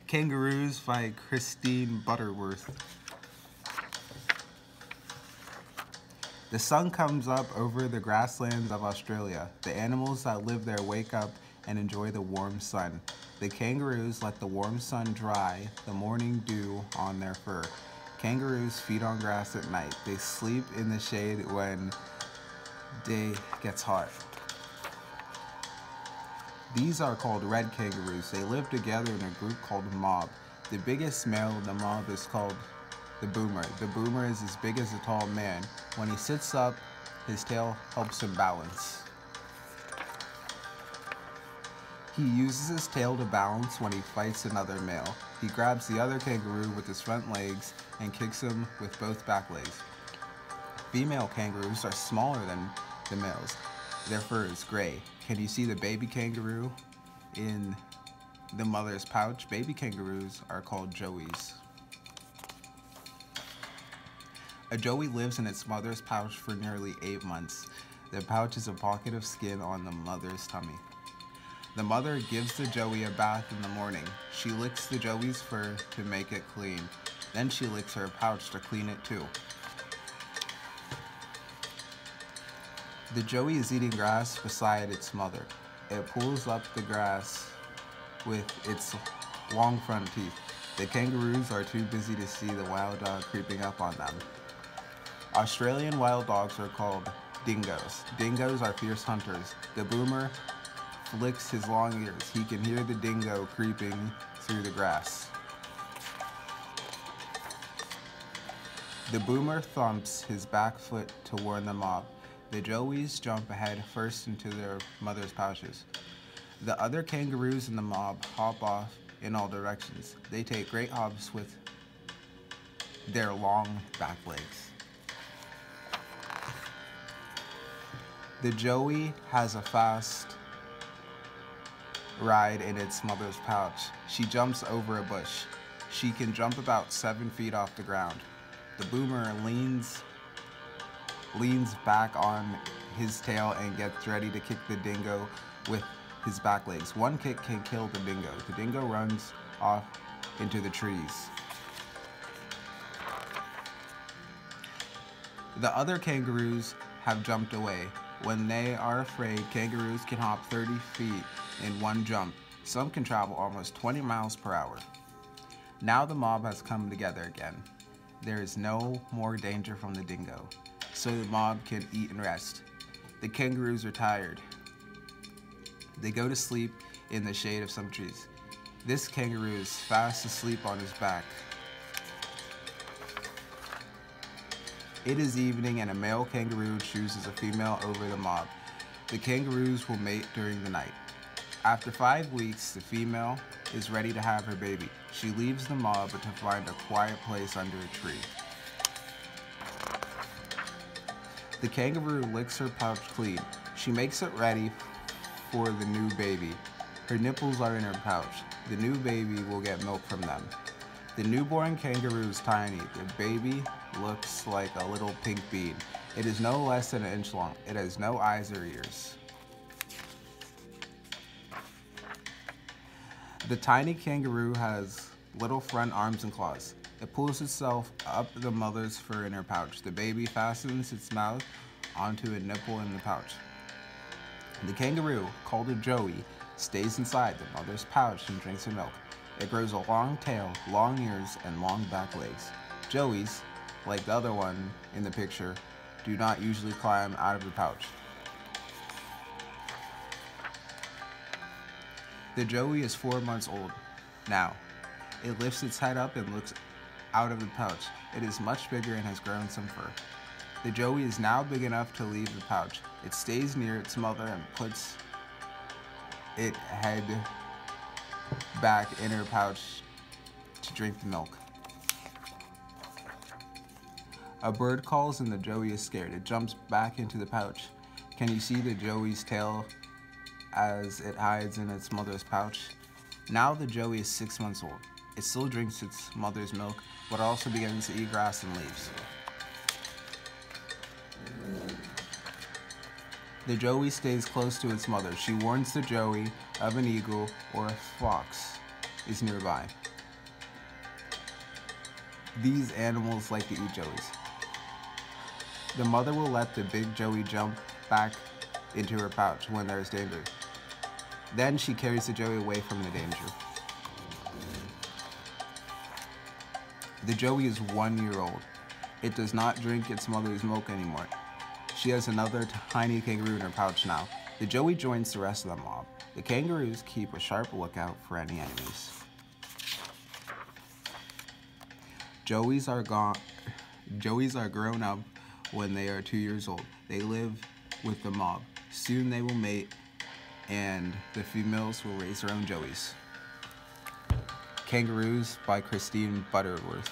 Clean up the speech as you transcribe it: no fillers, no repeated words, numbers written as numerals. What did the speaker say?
Kangaroos by Christine Butterworth. The sun comes up over the grasslands of Australia. The animals that live there wake up and enjoy the warm sun. The kangaroos let the warm sun dry the morning dew on their fur. Kangaroos feed on grass at night. They sleep in the shade when day gets hot. These are called red kangaroos. They live together in a group called a mob. The biggest male of the mob is called the boomer. The boomer is as big as a tall man. When he sits up, his tail helps him balance. He uses his tail to balance when he fights another male. He grabs the other kangaroo with his front legs and kicks him with both back legs. Female kangaroos are smaller than the males. Their fur is gray. Can you see the baby kangaroo in the mother's pouch? Baby kangaroos are called joeys. A joey lives in its mother's pouch for nearly 8 months. The pouch is a pocket of skin on the mother's tummy. The mother gives the joey a bath in the morning. She licks the joey's fur to make it clean. Then she licks her pouch to clean it too. The joey is eating grass beside its mother. It pulls up the grass with its long front teeth. The kangaroos are too busy to see the wild dog creeping up on them. Australian wild dogs are called dingoes. Dingoes are fierce hunters. The boomer flicks his long ears. He can hear the dingo creeping through the grass. The boomer thumps his back foot to warn the mob. The joeys jump ahead first into their mother's pouches. The other kangaroos in the mob hop off in all directions. They take great hops with their long back legs. The joey has a fast ride in its mother's pouch. She jumps over a bush. She can jump about 7 feet off the ground. The boomer leans back on his tail and gets ready to kick the dingo with his back legs. One kick can kill the dingo. The dingo runs off into the trees. The other kangaroos have jumped away. When they are afraid, kangaroos can hop 30 feet in one jump. Some can travel almost 20 miles per hour. Now the mob has come together again. There is no more danger from the dingo, so the mob can eat and rest. The kangaroos are tired. They go to sleep in the shade of some trees. This kangaroo is fast asleep on his back. It is evening and a male kangaroo chooses a female over the mob. The kangaroos will mate during the night. After 5 weeks, the female is ready to have her baby. She leaves the mob to find a quiet place under a tree. The kangaroo licks her pouch clean. She makes it ready for the new baby. Her nipples are in her pouch. The new baby will get milk from them. The newborn kangaroo is tiny. The baby looks like a little pink bean. It is no less than 1 inch long. It has no eyes or ears. The tiny kangaroo has little front arms and claws. It pulls itself up the mother's fur in her pouch. The baby fastens its mouth onto a nipple in the pouch. The kangaroo, called a joey, stays inside the mother's pouch and drinks her milk. It grows a long tail, long ears, and long back legs. Joeys, like the other one in the picture, do not usually climb out of the pouch. The joey is 4 months old now. It lifts its head up and looks out of the pouch. It is much bigger and has grown some fur. The joey is now big enough to leave the pouch. It stays near its mother and puts its head back in her pouch to drink the milk. A bird calls and the joey is scared. It jumps back into the pouch. Can you see the joey's tail as it hides in its mother's pouch? Now the joey is 6 months old. It still drinks its mother's milk, but also begins to eat grass and leaves. The joey stays close to its mother. She warns the joey of an eagle or a fox is nearby. These animals like to eat joeys. The mother will let the big joey jump back into her pouch when there is danger. Then she carries the joey away from the danger. The joey is 1 year old. It does not drink its mother's milk anymore. She has another tiny kangaroo in her pouch now. The joey joins the rest of the mob. The kangaroos keep a sharp lookout for any enemies. Joeys are grown up when they are 2 years old. They live with the mob. Soon they will mate, and the females will raise their own joeys. Kangaroos by Christine Butterworth.